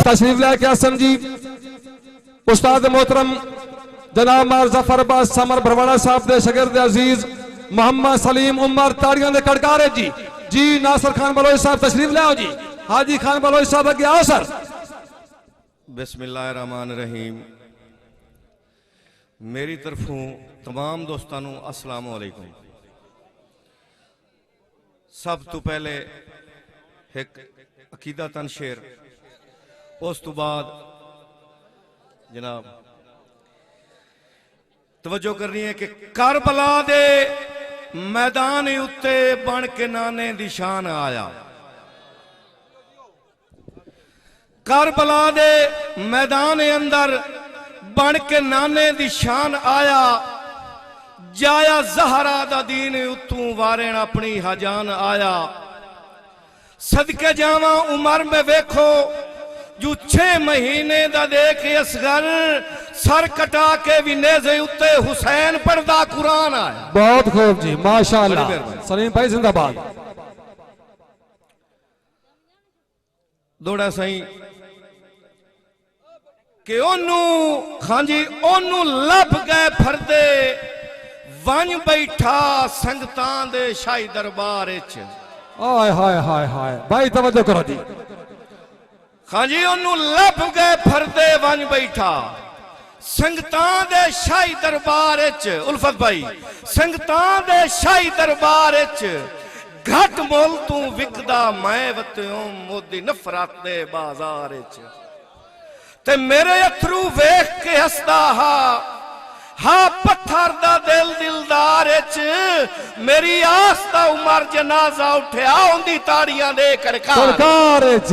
तशरीफ लेके आसन जी उस्ताद मोहतरम जनाब मार जफर अब्बास समर भरवाड़ा साहब दे शागिर्द अजीज मोहम्मद सलीम उमर ताड़ियां दे कड़कारे जी जी नासिर खान बलोच साहब तशरीफ ले आओ जी हाजी खान बलोच साहब अगे आओ सर। बिस्मिल्लाहिर्रहमानिर्रहीम। मेरी तरफों तमाम दोस्तों को अस्सलाम वालेकुम। सब तो पहले एक अकीदा तन शेर, उस तो बाद जनाब तवज्जो करनी है कि करबला दे मैदान उत्ते बन के नाने दी शान आया। करबला दे मैदान अंदर बन के नाने दी शान आया। जाया जहरा दा दीन उत्तों वारेन अपनी हजान आया। सदके जावा उमर में वेखो जो 6 महीने दा देख असगर सर कटा के भी नेज़े उत्ते हुसैन पढ़दा कुरान आया। बहुत खूब जी माशाअल्लाह। सलीम भाई जिंदाबाद। दौड़ा सही कि ओनू हाँ जी ओनू लब गए फरदे वन बैठा संगतां दे शाही दरबार च। हाय हाय हाय हाय भाई तवज्जो करो जी। हाँ जी ओनू लब गए फरदे वन बैठा संगतां दे शाही दरबार च। उल्फत भाई संगतां दे शाही दरबार च घट मोल तू विकदा मैं वत्यों मोदी नफरत दे बाजार च। ते मेरे अथरू वेख के हसदा हा पत्थर दा दिल दिलदार च। मेरी आस दा उमर जनाजा उठया उंदी ताड़ियां दे कड़कार च।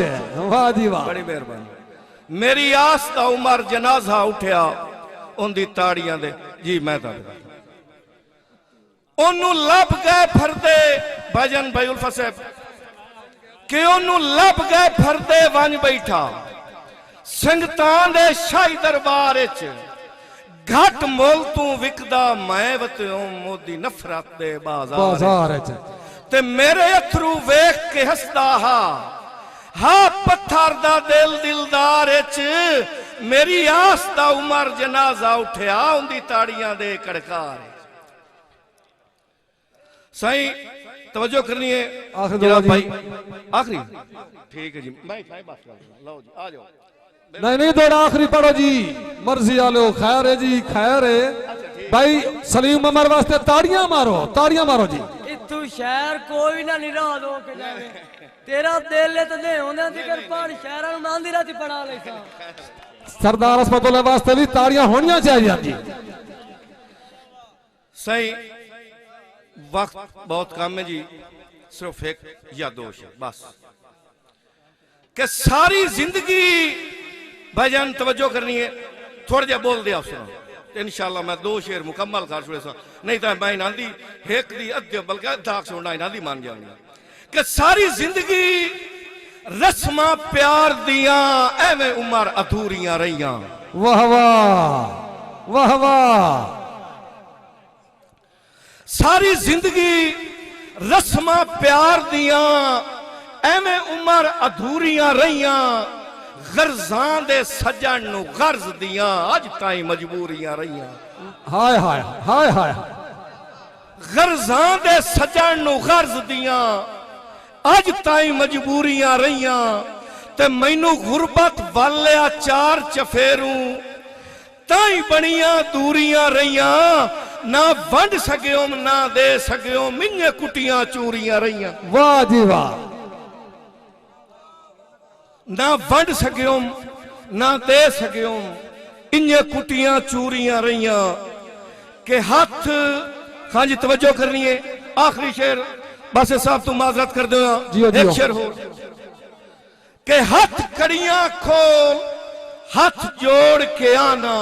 वाह जी वाह बड़ी मेहरबानी। मेरी आस दा उमर जनाजा उठया उंदी ताड़ियां दे जी। मैं ओनू लब गए फरदे भजन भाई उल्फत साहब कि ओनू लब गए फरदे वन बैठा संगतां दे शाही दरबार च। घट मोल तू विकदा मैं वत्यों मोदी नफरत दे बाजार च। ते मेरे अथरू वेख के हसदा हा पत्थर दा दिल दिलदार च। मेरी आस दा उमर जनाजा उठया उंदी ताड़ियां दे कड़कार। सही तवज्जो करनी है जनाब भाई आखिरी ठीक है जी। मैं लो जी आ जाओ। नहीं नहीं थोड़ा आखिरी पढ़ो जी मर्जी आलो। खैर है जी खैर है भाई। सलीम उमर वास्ते ताड़ियां मारो जी। इतू शहर कोई ना नहीं रहा दो के जावे तेरा दिल तो दे होने दी कर पान शहर नु नांदी राती पढ़ा ले सा। सरदार अस्पताल वास्ते भी ताड़ियां होनियां चाहिए जी। सही वक्त बहुत कम है जी। सिर्फ एक या दो शेर बस कि सारी जिंदगी भाईजान तवज्जो करनी है थोड़ा जा बोल दिया सुनो इंशाअल्लाह मैं 2 शेर मुकम्मल कर छुड़े सा। नहीं तो मैं इन्हां एक दी अद्धे बल्कि अद्धा सुनना इन्हां मान जानी कि सारी जिंदगी रस्मां प्यार दियां एवें उमर अधूरियां रहियां। वाह वाह वाह वाह। सारी जिंदगी रस्मां प्यार दियां एवें उमर अधूरियां रहियां। गर्जां दे सजन नु गर्ज दियां अज ताई मजबूरियां रहियां। हाय हाय हाय हाय। गर्जां दे सजन नु गर्ज दियां अज ताई मजबूरियां रहियां। ते मैनू गुरबत वालिया चार चफेरू ताई बनियां दूरियां रहियां। ना वंड सकियो ना दे सकियो मिन्ने कुटियां चूरियां रहियां। वाह जी वाह। ना वंड सकियो ना दे सकियो इन्ने कुटियां चूरियां रहियां। के हाथ हाँ जी तवज्जो करनी है आखिरी शेर बस साहब तू माजरत कर दो एक शेर हो के हाथ कड़ियां खोल हाथ जोड़ के आना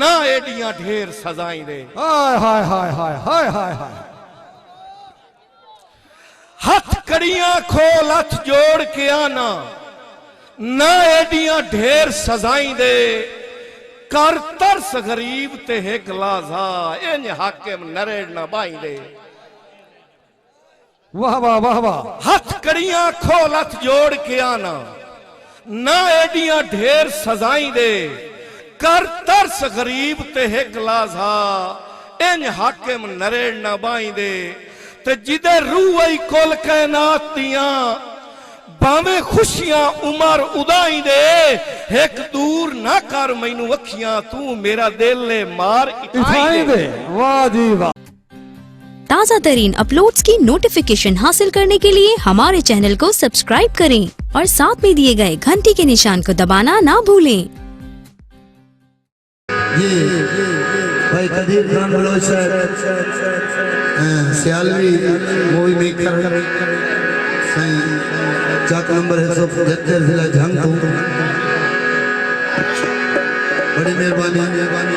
ना एडियां ढेर सजाई दे। हाय हाय हाय हाय हाय हाय हाय। हाथ कड़ियां खोल हाथ जोड़ के आना ना एडियां ढेर सजाई दे। कर तरस गरीब ते एक लाजा इन हाकिम नरेड़ ना बाई दे। वाह वाह वाह वाह। हाथ कड़ियां खोल हाथ जोड़ के आना ना एडियां ढेर सजाई दे कर तरस गरीब ते हिक लाजा इंज हाकिम नरेड़ ना बाई दे ते जिदे रूह आई कुल कायनात दियां भावे खुशियां उमर उदाई दे एक दूर ना कर मैनू अखियां तू मेरा दिल ले मार इठाई दे। वाह जी वाह। ताज़ा तरीन अपलोड्स की नोटिफिकेशन हासिल करने के लिए हमारे चैनल को सब्सक्राइब करें और साथ में दिए गए घंटी के निशान को दबाना ना भूलें। ये भाई कदीर खान बलोच सियालवी मूवी मेकर सही चाक नंबर 175 जिला झंग बड़ी मेहरबानी।